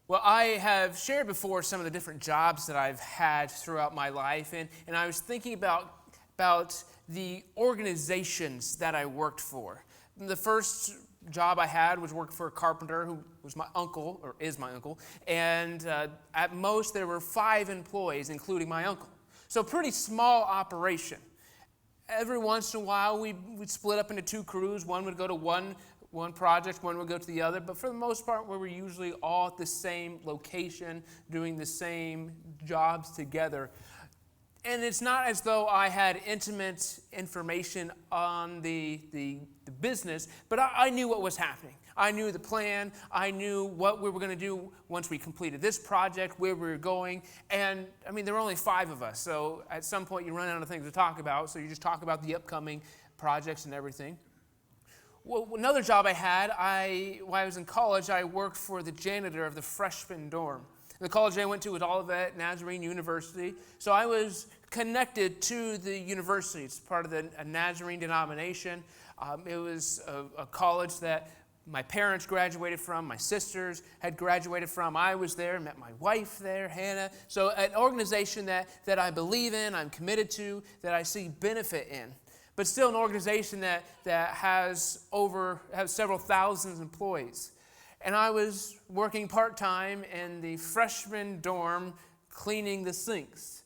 Well, I have shared before some of the different jobs that I've had throughout my life, and I was thinking about the organizations that I worked for. The first job I had was work for a carpenter who was my uncle, or is my uncle, and at most there were 5 employees, including my uncle. So pretty small operation. Every once in a while, we'd split up into 2 crews. One would go to one project, one would go to the other. But for the most part, we were usually all at the same location, doing the same jobs together. And it's not as though I had intimate information on the business, but I knew what was happening. I knew the plan. I knew what we were going to do once we completed this project, where we were going. And, I mean, there were only 5 of us, so at some point you run out of things to talk about, so you just talk about the upcoming projects and everything. Well, another job I had, while I was in college, I worked for the janitor of the freshman dorm. The college I went to was Olivet Nazarene University, so I was connected to the university. It's part of the Nazarene denomination. It was a college that my parents graduated from, my sisters had graduated from. I was there, met my wife there, Hannah. So an organization that I believe in, I'm committed to, that I see benefit in. But still an organization that has several thousand employees. And I was working part-time in the freshman dorm cleaning the sinks.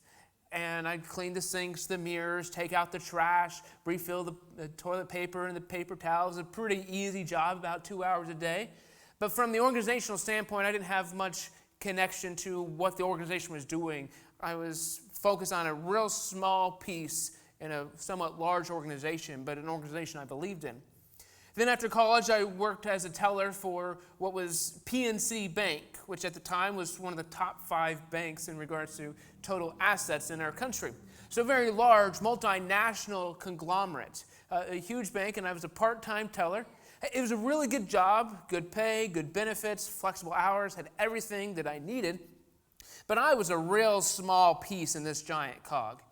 And I'd clean the sinks, the mirrors, take out the trash, refill the toilet paper and the paper towels. A pretty easy job, about 2 hours a day. But from the organizational standpoint, I didn't have much connection to what the organization was doing. I was focused on a real small piece in a somewhat large organization, but an organization I believed in. Then after college, I worked as a teller for what was PNC Bank, which at the time was one of the top 5 banks in regards to total assets in our country. So a very large, multinational conglomerate, a huge bank, and I was a part-time teller. It was a really good job, good pay, good benefits, flexible hours, had everything that I needed. But I was a real small piece in this giant cog.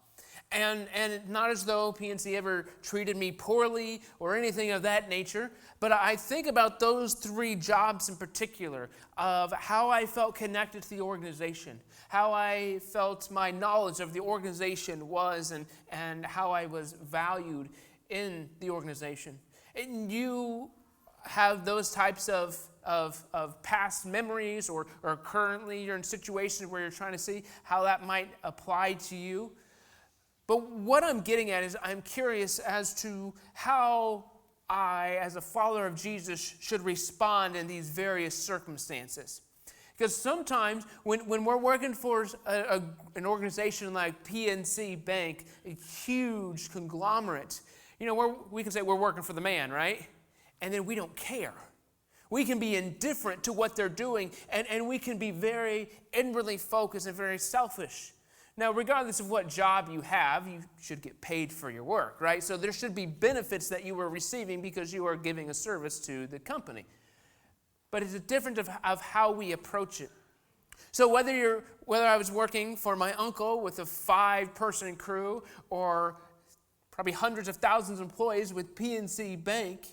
And not as though PNC ever treated me poorly or anything of that nature, but I think about those 3 jobs in particular, of how I felt connected to the organization, how I felt my knowledge of the organization was, and how I was valued in the organization. And you have those types of past memories, or currently you're in situations where you're trying to see how that might apply to you. But what I'm getting at is I'm curious as to how I, as a follower of Jesus, should respond in these various circumstances. Because sometimes when we're working for an organization like PNC Bank, a huge conglomerate, we can say we're working for the man, right? And then we don't care. We can be indifferent to what they're doing, and we can be very inwardly focused and very selfish. Now, regardless of what job you have, you should get paid for your work, right? So there should be benefits that you are receiving because you are giving a service to the company. But it's a difference of how we approach it. So whether I was working for my uncle with a 5-person crew, or probably hundreds of thousands of employees with PNC Bank,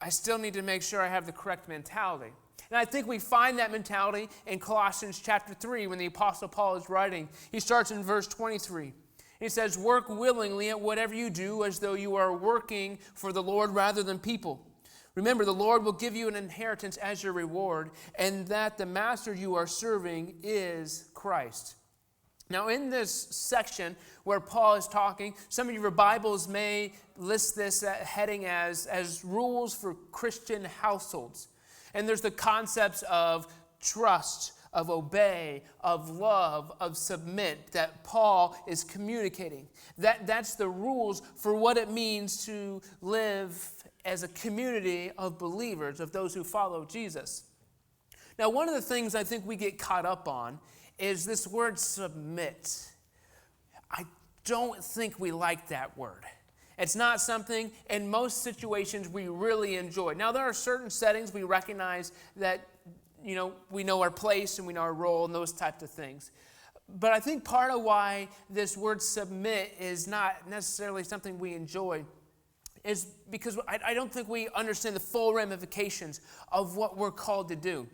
I still need to make sure I have the correct mentality. And I think we find that mentality in Colossians chapter 3 when the Apostle Paul is writing. He starts in verse 23. He says, "Work willingly at whatever you do as though you are working for the Lord rather than people. Remember, the Lord will give you an inheritance as your reward, and that the master you are serving is Christ." Now, in this section where Paul is talking, some of your Bibles may list this heading as rules for Christian households. And there's the concepts of trust, of obey, of love, of submit that Paul is communicating. That's the rules for what it means to live as a community of believers, of those who follow Jesus. Now, one of the things I think we get caught up on is this word submit. I don't think we like that word. It's not something in most situations we really enjoy. Now, there are certain settings we recognize that, we know our place and we know our role and those types of things. But I think part of why this word submit is not necessarily something we enjoy is because I don't think we understand the full ramifications of what we're called to do.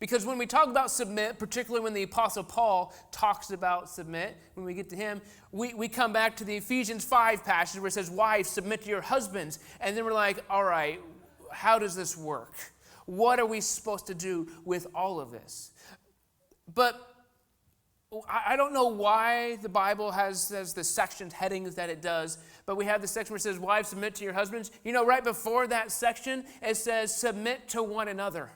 Because when we talk about submit, particularly when the Apostle Paul talks about submit, when we get to him, we come back to the Ephesians 5 passage where it says, wives, submit to your husbands. And then we're like, all right, how does this work? What are we supposed to do with all of this? But I don't know why the Bible has the sections, headings that it does, but we have the section where it says, wives, submit to your husbands. You know, right before that section, it says, submit to one another.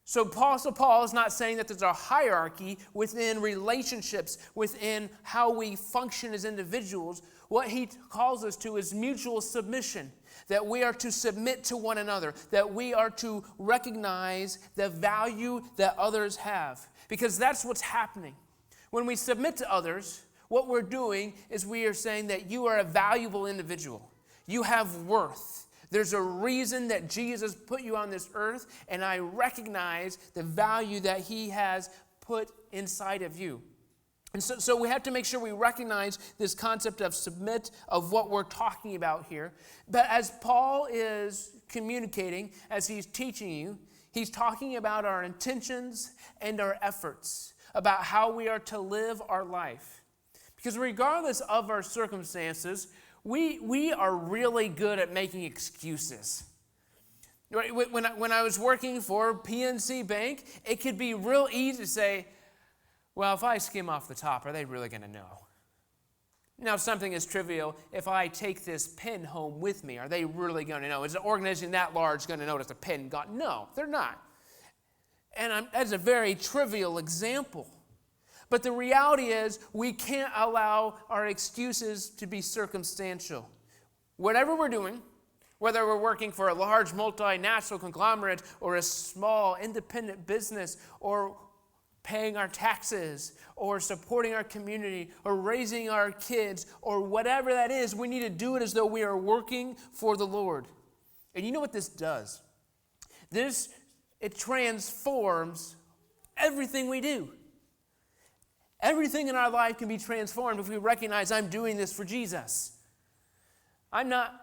So Apostle Paul is not saying that there's a hierarchy within relationships, within how we function as individuals. What he calls us to is mutual submission, that we are to submit to one another, that we are to recognize the value that others have, because that's what's happening. When we submit to others, what we're doing is we are saying that you are a valuable individual. You have worth. There's a reason that Jesus put you on this earth, and I recognize the value that he has put inside of you. And so we have to make sure we recognize this concept of submit, of what we're talking about here. But as Paul is communicating, as he's teaching you, he's talking about our intentions and our efforts, about how we are to live our life. Because regardless of our circumstances, we are really good at making excuses. When I was working for PNC Bank, it could be real easy to say, well, if I skim off the top, are they really going to know? Now, something as trivial, if I take this pen home with me, are they really going to know? Is an organization that large going to notice a pen gone? No, they're not. And that's a very trivial example. But the reality is we can't allow our excuses to be circumstantial. Whatever we're doing, whether we're working for a large multinational conglomerate or a small independent business or paying our taxes or supporting our community or raising our kids or whatever that is, we need to do it as though we are working for the Lord. And you know what this does? It transforms everything we do. Everything in our life can be transformed if we recognize I'm doing this for Jesus. I'm not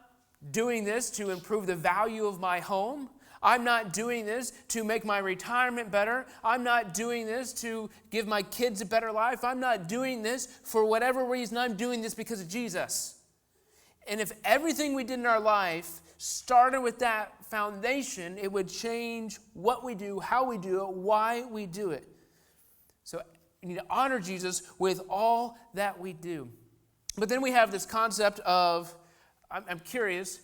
doing this to improve the value of my home. I'm not doing this to make my retirement better. I'm not doing this to give my kids a better life. I'm not doing this for whatever reason. I'm doing this because of Jesus. And if everything we did in our life started with that foundation, it would change what we do, how we do it, why we do it. So we need to honor Jesus with all that we do. But then we have this concept of, I'm curious,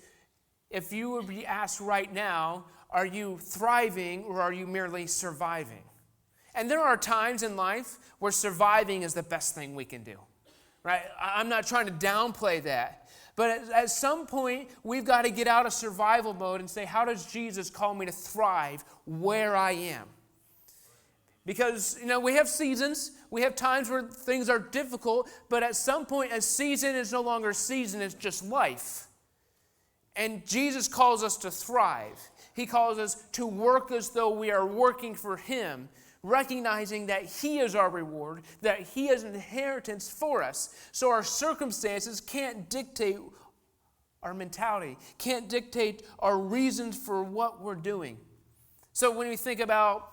if you would be asked right now, are you thriving or are you merely surviving? And there are times in life where surviving is the best thing we can do, right? I'm not trying to downplay that. But at some point, we've got to get out of survival mode and say, how does Jesus call me to thrive where I am? Because, we have seasons, we have times where things are difficult, but at some point, a season is no longer a season, it's just life. And Jesus calls us to thrive. He calls us to work as though we are working for Him, recognizing that He is our reward, that He is an inheritance for us. So our circumstances can't dictate our mentality, can't dictate our reasons for what we're doing. So when we think about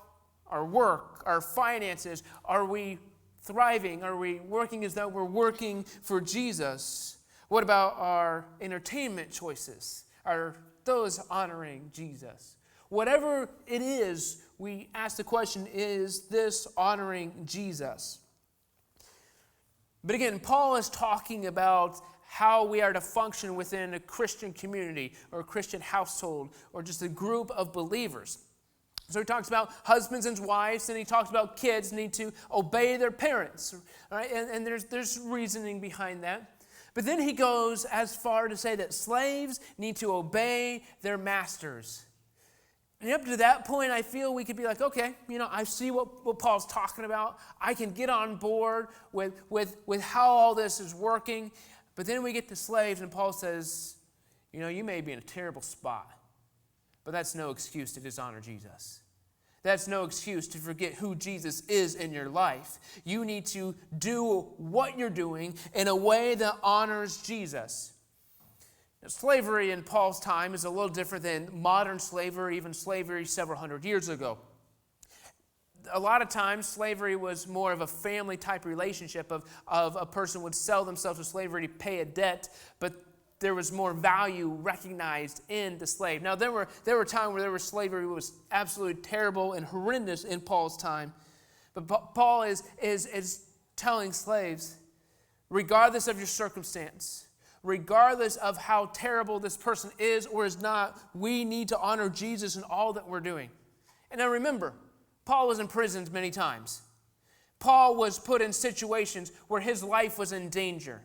our work, our finances, are we thriving? Are we working as though we're working for Jesus? What about our entertainment choices? Are those honoring Jesus? Whatever it is, we ask the question, is this honoring Jesus? But again, Paul is talking about how we are to function within a Christian community or a Christian household or just a group of believers. So he talks about husbands and wives, and he talks about kids need to obey their parents. Right? And there's reasoning behind that. But then he goes as far to say that slaves need to obey their masters. And up to that point, I feel we could be like, okay, I see what Paul's talking about. I can get on board with how all this is working. But then we get to slaves, and Paul says, you may be in a terrible spot, but that's no excuse to dishonor Jesus. That's no excuse to forget who Jesus is in your life. You need to do what you're doing in a way that honors Jesus. Now, slavery in Paul's time is a little different than modern slavery, even slavery several hundred years ago. a lot of times slavery was more of a family type relationship of a person would sell themselves to slavery to pay a debt, but there was more value recognized in the slave. Now, there were times where slavery was absolutely terrible and horrendous in Paul's time. But Paul is telling slaves, regardless of your circumstance, regardless of how terrible this person is or is not, we need to honor Jesus in all that we're doing. And now remember, Paul was imprisoned many times. Paul was put in situations where his life was in danger.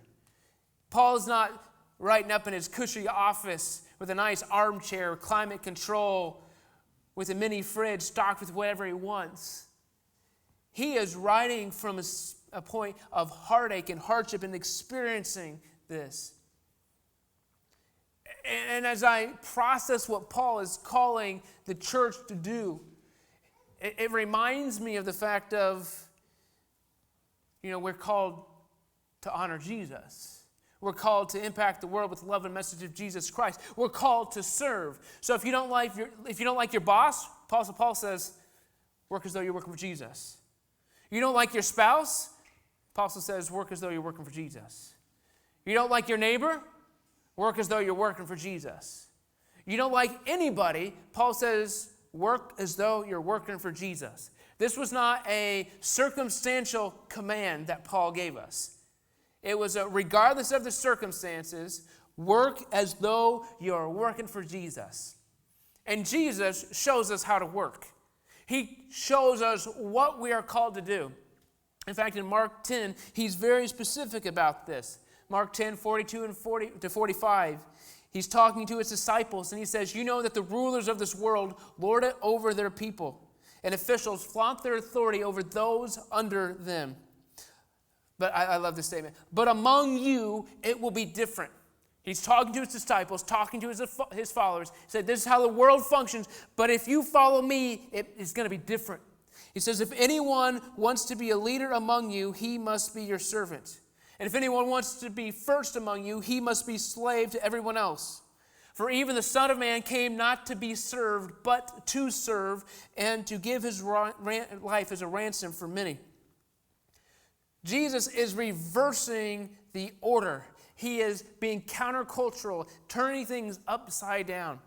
Paul is not writing up in his cushy office with a nice armchair, climate control, with a mini fridge stocked with whatever he wants. He is writing from a point of heartache and hardship and experiencing this. And as I process what Paul is calling the church to do, it reminds me of the fact of, we're called to honor Jesus. We're called to impact the world with the love and message of Jesus Christ. We're called to serve. So if you don't like your boss, Apostle Paul says, work as though you're working for Jesus. You don't like your spouse, Apostle says, work as though you're working for Jesus. You don't like your neighbor, work as though you're working for Jesus. You don't like anybody, Paul says, work as though you're working for Jesus. This was not a circumstantial command that Paul gave us. It was regardless of the circumstances, work as though you're working for Jesus. And Jesus shows us how to work. He shows us what we are called to do. In fact, in Mark 10, he's very specific about this. Mark 10, 42 and 40 to 45, he's talking to his disciples, and he says, you know that the rulers of this world lord it over their people, and officials flaunt their authority over those under them. But I love this statement. But among you, it will be different. He's talking to his disciples, talking to his followers. He said, this is how the world functions, but if you follow me, it's going to be different. He says, if anyone wants to be a leader among you, he must be your servant. And if anyone wants to be first among you, he must be slave to everyone else. For even the Son of Man came not to be served, but to serve, and to give his life as a ransom for many. Jesus is reversing the order. He is being countercultural, turning things upside down.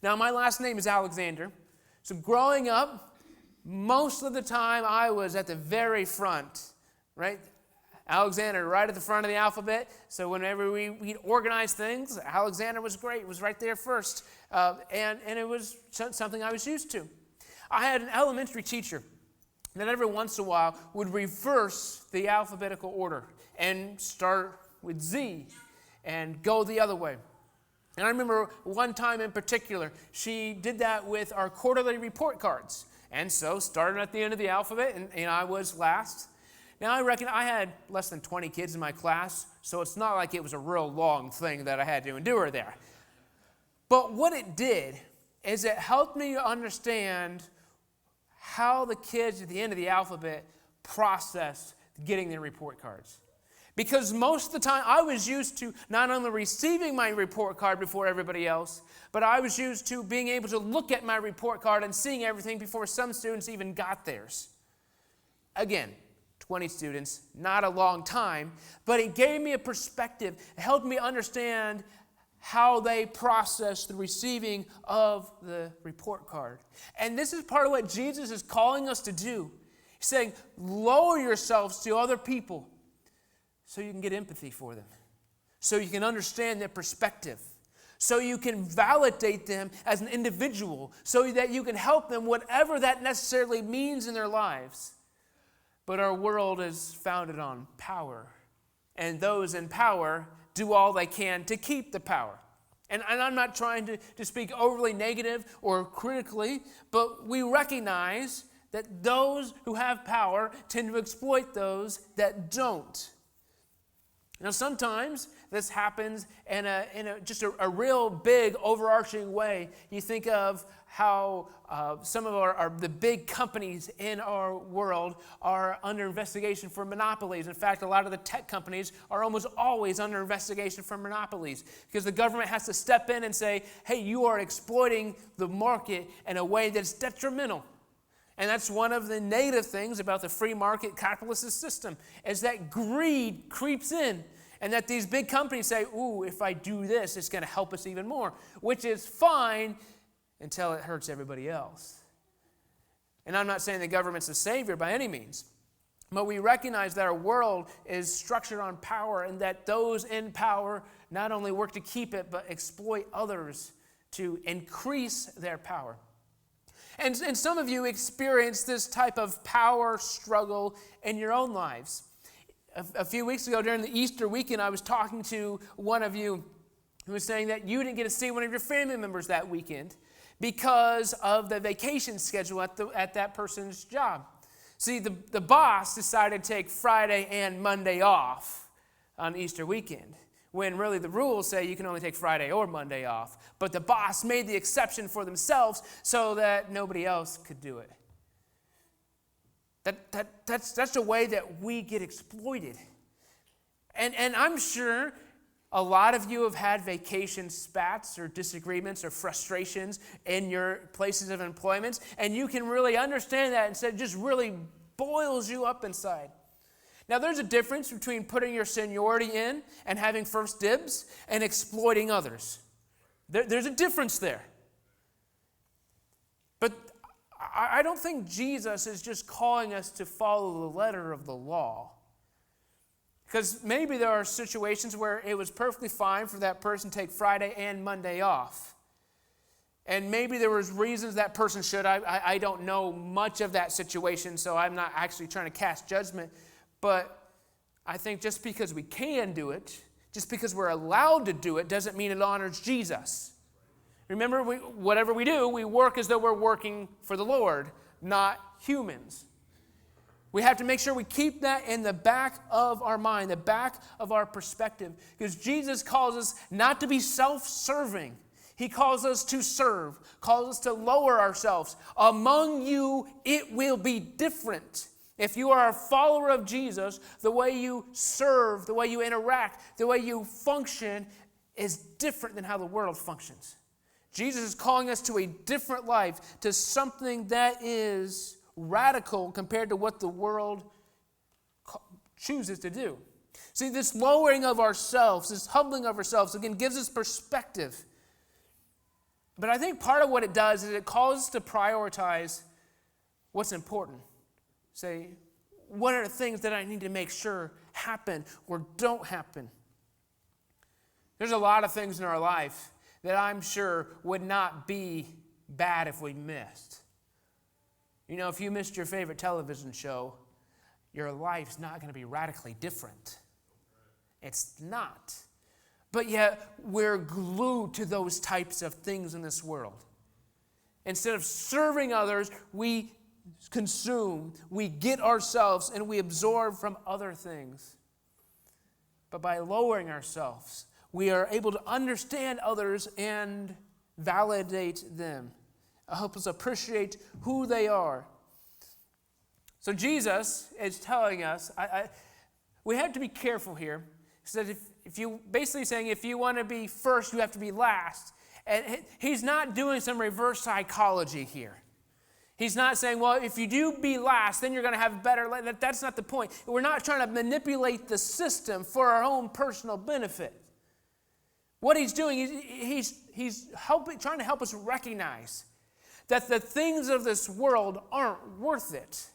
Now, my last name is Alexander. So growing up, most of the time I was at the very front, right? Alexander right at the front of the alphabet. So whenever we'd organize things, Alexander was great. It was right there first. And it was something I was used to. I had an elementary teacher that every once in a while would reverse the alphabetical order and start with Z and go the other way. And I remember one time in particular, she did that with our quarterly report cards. And so started at the end of the alphabet, and I was last. Now, I reckon I had less than 20 kids in my class, so it's not like it was a real long thing that I had to endure there. But what it did is it helped me to understand how the kids at the end of the alphabet process getting their report cards. Because most of the time I was used to not only receiving my report card before everybody else, but I was used to being able to look at my report card and seeing everything before some students even got theirs. Again, 20 students, not a long time, but it gave me a perspective. It helped me understand how they process the receiving of the report card. And this is part of what Jesus is calling us to do. He's saying, lower yourselves to other people so you can get empathy for them, so you can understand their perspective, so you can validate them as an individual, so that you can help them, whatever that necessarily means in their lives. But our world is founded on power, and those in power do all they can to keep the power. And I'm not trying to speak overly negative or critically, but we recognize that those who have power tend to exploit those that don't. Now, sometimes this happens in just a real big, overarching way. You think of how some of the big companies in our world are under investigation for monopolies. In fact, a lot of the tech companies are almost always under investigation for monopolies because the government has to step in and say, hey, you are exploiting the market in a way that's detrimental. And that's one of the negative things about the free market capitalist system, is that greed creeps in. And that these big companies say, ooh, if I do this, it's going to help us even more. Which is fine until it hurts everybody else. And I'm not saying the government's the savior by any means. But we recognize that our world is structured on power, and that those in power not only work to keep it, but exploit others to increase their power. And some of you experience this type of power struggle in your own lives. A few weeks ago during the Easter weekend, I was talking to one of you who was saying that you didn't get to see one of your family members that weekend because of the vacation schedule at that person's job. See, the boss decided to take Friday and Monday off on Easter weekend, when really the rules say you can only take Friday or Monday off. But the boss made the exception for themselves so that nobody else could do it. That's the way that we get exploited. And I'm sure a lot of you have had vacation spats or disagreements or frustrations in your places of employment, and you can really understand that, and so it just really boils you up inside. Now, there's a difference between putting your seniority in and having first dibs and exploiting others. There's a difference there. But I don't think Jesus is just calling us to follow the letter of the law. Because maybe there are situations where it was perfectly fine for that person to take Friday and Monday off. And maybe there was reasons that person should. I don't know much of that situation, so I'm not actually trying to cast judgment. But I think just because we can do it, just because we're allowed to do it, doesn't mean it honors Jesus. Remember, whatever we do, we work as though we're working for the Lord, not humans. We have to make sure we keep that in the back of our mind, the back of our perspective. Because Jesus calls us not to be self-serving. He calls us to serve, calls us to lower ourselves. Among you, it will be different. If you are a follower of Jesus, the way you serve, the way you interact, the way you function is different than how the world functions. Jesus is calling us to a different life, to something that is radical compared to what the world chooses to do. See, this lowering of ourselves, this humbling of ourselves, again, gives us perspective. But I think part of what it does is it calls us to prioritize what's important. Say, what are the things that I need to make sure happen or don't happen? There's a lot of things in our life that I'm sure would not be bad if we missed. You know, if you missed your favorite television show, your life's not going to be radically different. It's not. But yet, we're glued to those types of things in this world. Instead of serving others, we consume, we get ourselves, and we absorb from other things. But by lowering ourselves, we are able to understand others and validate them. Help us appreciate who they are. So Jesus is telling us, we have to be careful here. He says if you basically saying if you want to be first, you have to be last. And he's not doing some reverse psychology here. He's not saying, well, if you do be last, then you're going to have better life. That's not the point. We're not trying to manipulate the system for our own personal benefit. What he's doing, he's trying to help us recognize that the things of this world aren't worth it.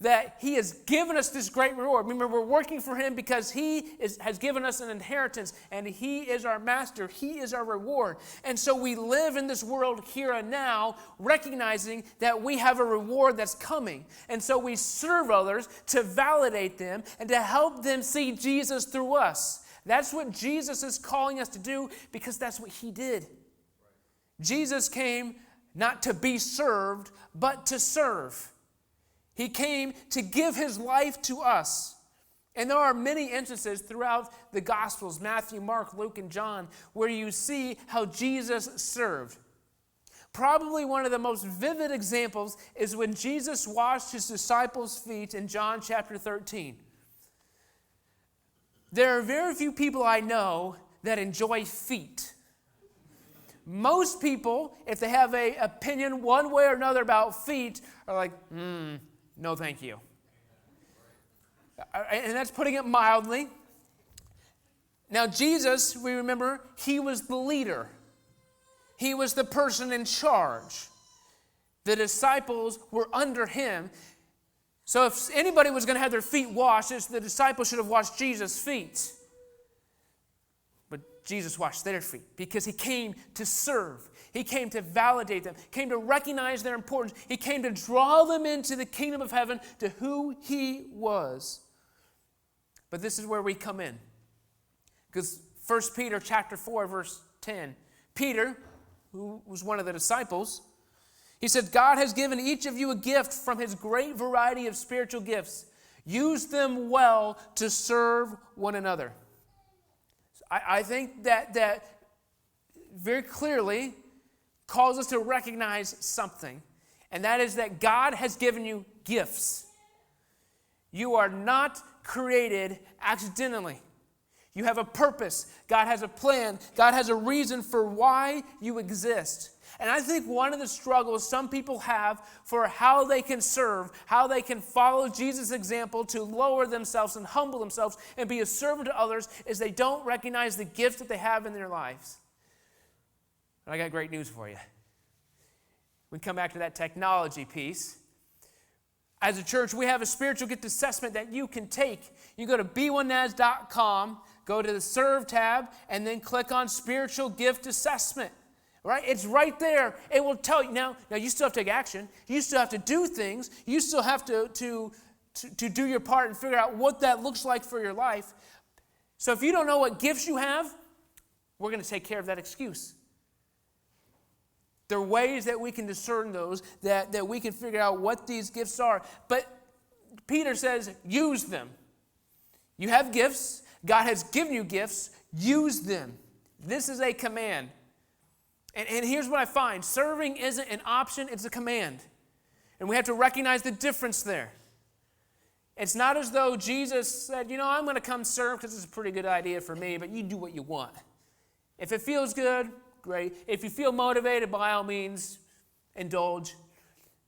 That he has given us this great reward. Remember, we're working for him because he has given us an inheritance, and he is our master. He is our reward. And so we live in this world here and now, recognizing that we have a reward that's coming. And so we serve others to validate them and to help them see Jesus through us. That's what Jesus is calling us to do, because that's what he did. Jesus came not to be served, but to serve. He came to give his life to us. And there are many instances throughout the Gospels, Matthew, Mark, Luke, and John, where you see how Jesus served. Probably one of the most vivid examples is when Jesus washed his disciples' feet in John chapter 13. There are very few people I know that enjoy feet. most people, if they have an opinion one way or another about feet, are like, no thank you. And that's putting it mildly. Now Jesus, we remember, he was the leader. He was the person in charge. The disciples were under him. So if anybody was going to have their feet washed, the disciples should have washed Jesus' feet. But Jesus washed their feet because he came to serve. He came to validate them, came to recognize their importance. He came to draw them into the kingdom of heaven to who he was. But this is where we come in. Because 1 Peter chapter 4, verse 10, Peter, who was one of the disciples, he said, God has given each of you a gift from his great variety of spiritual gifts. Use them well to serve one another. I think that very clearly calls us to recognize something, and that is that God has given you gifts. You are not created accidentally. You have a purpose. God has a plan. God has a reason for why you exist. And I think one of the struggles some people have for how they can serve, how they can follow Jesus' example to lower themselves and humble themselves and be a servant to others, is they don't recognize the gift that they have in their lives. But I got great news for you. We come back to that technology piece. As a church, we have a spiritual gift assessment that you can take. You go to b1nas.com, go to the Serve tab, and then click on Spiritual Gift Assessment. Right? It's right there. It will tell you. Now you still have to take action. You still have to do things. You still have to do your part and figure out what that looks like for your life. So if you don't know what gifts you have, we're going to take care of that excuse. There are ways that we can discern those, that we can figure out what these gifts are. But Peter says, use them. You have gifts. God has given you gifts. Use them. This is a command. And here's what I find. Serving isn't an option, it's a command. And we have to recognize the difference there. It's not as though Jesus said, I'm going to come serve because it's a pretty good idea for me, but you do what you want. If it feels good, great. If you feel motivated, by all means, indulge.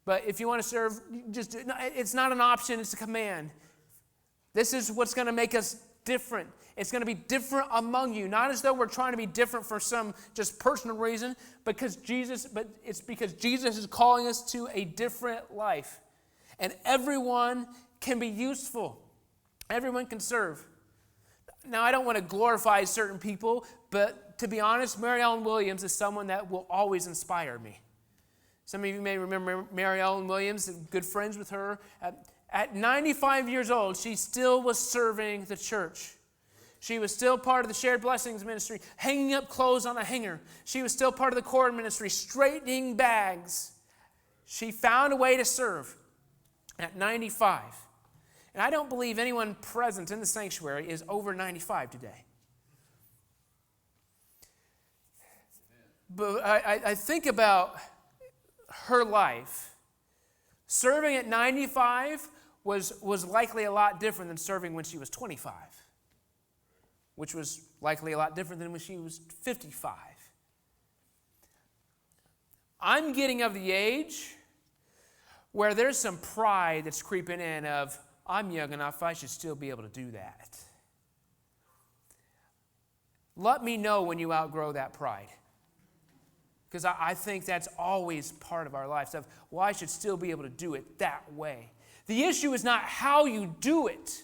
But if you want to serve, just do it. No, it's not an option, it's a command. This is what's going to make us different. It's going to be different among you. Not as though we're trying to be different for some just personal reason, but it's because Jesus is calling us to a different life. And everyone can be useful. Everyone can serve. Now, I don't want to glorify certain people, but to be honest, Mary Ellen Williams is someone that will always inspire me. Some of you may remember Mary Ellen Williams, good friends with her. At 95 years old, she still was serving the church. She was still part of the Shared Blessings ministry, hanging up clothes on a hanger. She was still part of the cord ministry, straightening bags. She found a way to serve at 95. And I don't believe anyone present in the sanctuary is over 95 today. But I think about her life. Serving at 95 was likely a lot different than serving when she was 25. Which was likely a lot different than when she was 55. I'm getting of the age where there's some pride that's creeping in of, I'm young enough, I should still be able to do that. Let me know when you outgrow that pride. Because I think that's always part of our lives, of, well, I should still be able to do it that way. The issue is not how you do it.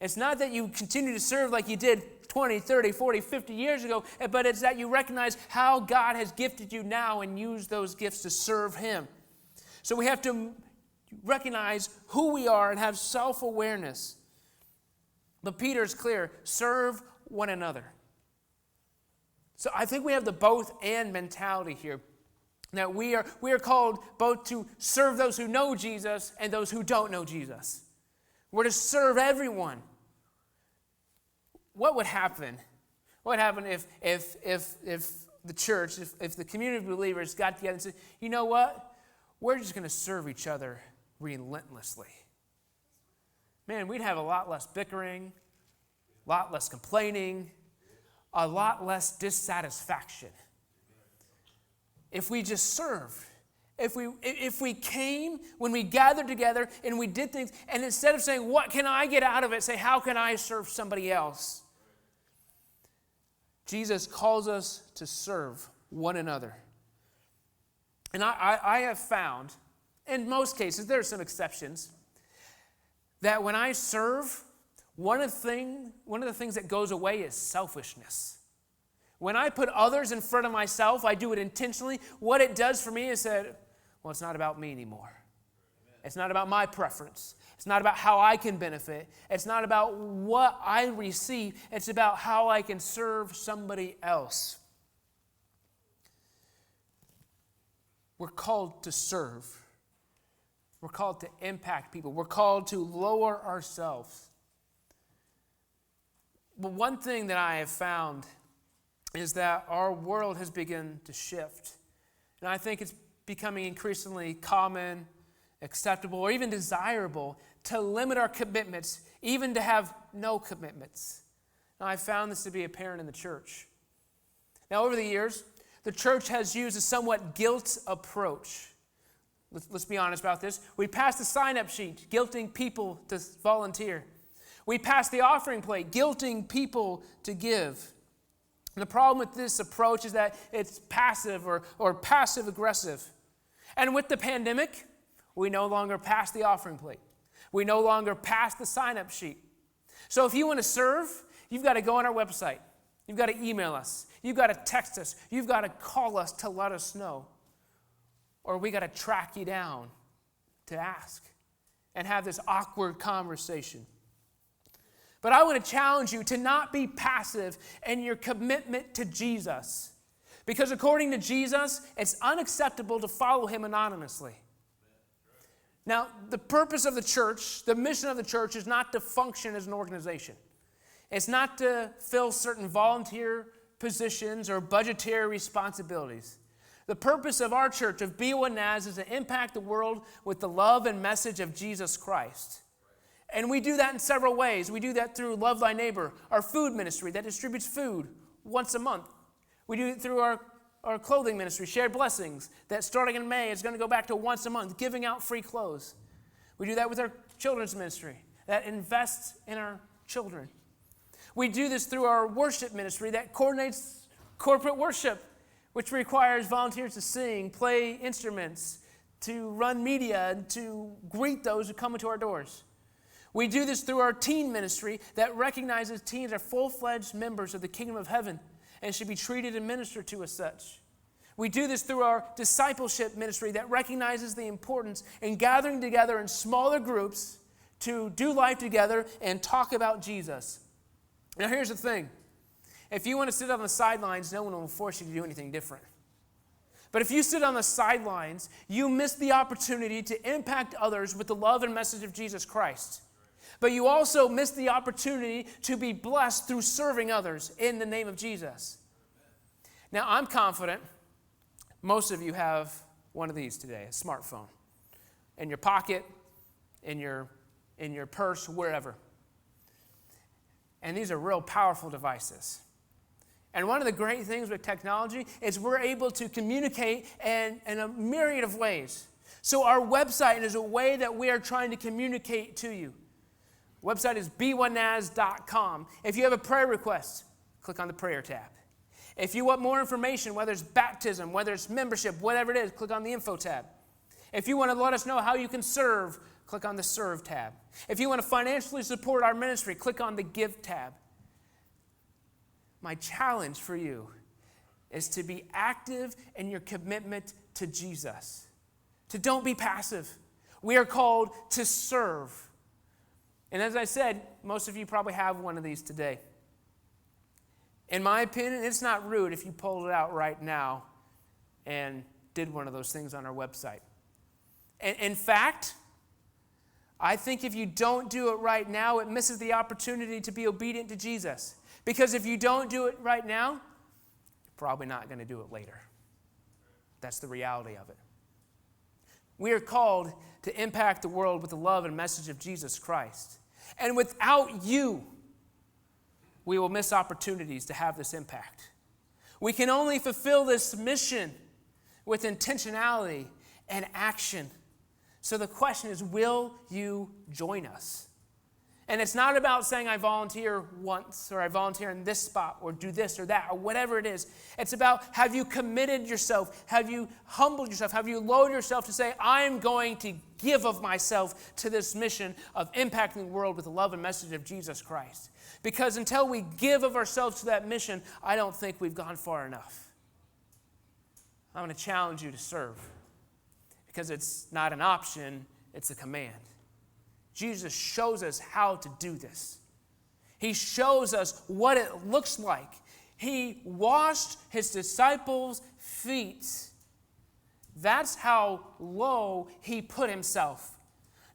It's not that you continue to serve like you did 20, 30, 40, 50 years ago, but it's that you recognize how God has gifted you now and use those gifts to serve Him. So we have to recognize who we are and have self-awareness. But Peter is clear, serve one another. So I think we have the both and mentality here. Now we are called both to serve those who know Jesus and those who don't know Jesus. We're to serve everyone. What would happen? What would happen if the church, if the community of believers got together and said, you know what? We're just going to serve each other relentlessly. Man, we'd have a lot less bickering, a lot less complaining, a lot less dissatisfaction. if we just served. If we came when we gathered together and we did things, and instead of saying, what can I get out of it, say, how can I serve somebody else? Jesus calls us to serve one another. And I have found, in most cases, there are some exceptions, that when I serve, one of the things that goes away is selfishness. When I put others in front of myself, I do it intentionally. What it does for me is that, well, it's not about me anymore. It's not about my preference. It's not about how I can benefit. It's not about what I receive. It's about how I can serve somebody else. We're called to serve. We're called to impact people. We're called to lower ourselves. But one thing that I have found is that our world has begun to shift. And I think it's becoming increasingly common, acceptable, or even desirable to limit our commitments, even to have no commitments. Now, I found this to be apparent in the church. Now, over the years, the church has used a somewhat guilt approach. Let's be honest about this. We passed the sign-up sheet, guilting people to volunteer. We passed the offering plate, guilting people to give. And the problem with this approach is that it's passive or passive-aggressive. And with the pandemic, we no longer pass the offering plate. We no longer pass the sign-up sheet. So if you want to serve, you've got to go on our website. You've got to email us. You've got to text us. You've got to call us to let us know. Or we got to track you down to ask and have this awkward conversation. But I want to challenge you to not be passive in your commitment to Jesus. Because according to Jesus, it's unacceptable to follow him anonymously. Now, the purpose of the church, the mission of the church is not to function as an organization. It's not to fill certain volunteer positions or budgetary responsibilities. The purpose of our church, of BOA Naz, is to impact the world with the love and message of Jesus Christ. And we do that in several ways. We do that through Love Thy Neighbor, our food ministry that distributes food once a month. We do it through our clothing ministry, Shared Blessings, that starting in May is going to go back to once a month, giving out free clothes. We do that with our children's ministry that invests in our children. We do this through our worship ministry that coordinates corporate worship, which requires volunteers to sing, play instruments, to run media, and to greet those who come into our doors. We do this through our teen ministry that recognizes teens are full-fledged members of the kingdom of heaven and should be treated and ministered to as such. We do this through our discipleship ministry that recognizes the importance in gathering together in smaller groups to do life together and talk about Jesus. Now here's the thing. If you want to sit on the sidelines, no one will force you to do anything different. But if you sit on the sidelines, you miss the opportunity to impact others with the love and message of Jesus Christ. But you also miss the opportunity to be blessed through serving others in the name of Jesus. Now, I'm confident most of you have one of these today, a smartphone, in your pocket, in your purse, wherever. And these are real powerful devices. And one of the great things with technology is we're able to communicate in a myriad of ways. So our website is a way that we are trying to communicate to you. Website is b1naz.com. If you have a prayer request, click on the prayer tab. If you want more information, whether it's baptism, whether it's membership, whatever it is, click on the info tab. If you want to let us know how you can serve, click on the serve tab. If you want to financially support our ministry, click on the give tab. My challenge for you is to be active in your commitment to Jesus. To don't be passive. We are called to serve. And as I said, most of you probably have one of these today. In my opinion, it's not rude if you pulled it out right now and did one of those things on our website. In fact, I think if you don't do it right now, it misses the opportunity to be obedient to Jesus. Because if you don't do it right now, you're probably not going to do it later. That's the reality of it. We are called to impact the world with the love and message of Jesus Christ. And without you, we will miss opportunities to have this impact. We can only fulfill this mission with intentionality and action. So the question is, will you join us? And it's not about saying I volunteer once, or I volunteer in this spot, or do this or that, or whatever it is. It's about, have you committed yourself? Have you humbled yourself? Have you lowered yourself to say, I'm going to give of myself to this mission of impacting the world with the love and message of Jesus Christ? Because until we give of ourselves to that mission, I don't think we've gone far enough. I'm going to challenge you to serve, because it's not an option, it's a command. Jesus shows us how to do this. He shows us what it looks like. He washed his disciples' feet. That's how low he put himself.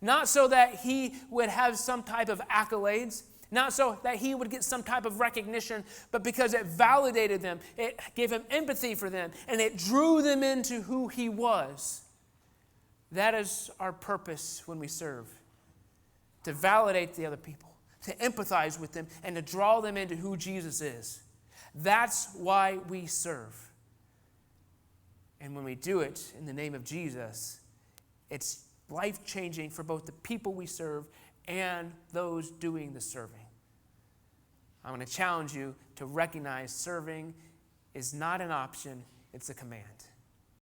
Not so that he would have some type of accolades, not so that he would get some type of recognition, but because it validated them, it gave him empathy for them, and it drew them into who he was. That is our purpose when we serve. To validate the other people, to empathize with them, and to draw them into who Jesus is. That's why we serve. And when we do it in the name of Jesus, it's life-changing for both the people we serve and those doing the serving. I'm going to challenge you to recognize serving is not an option, it's a command.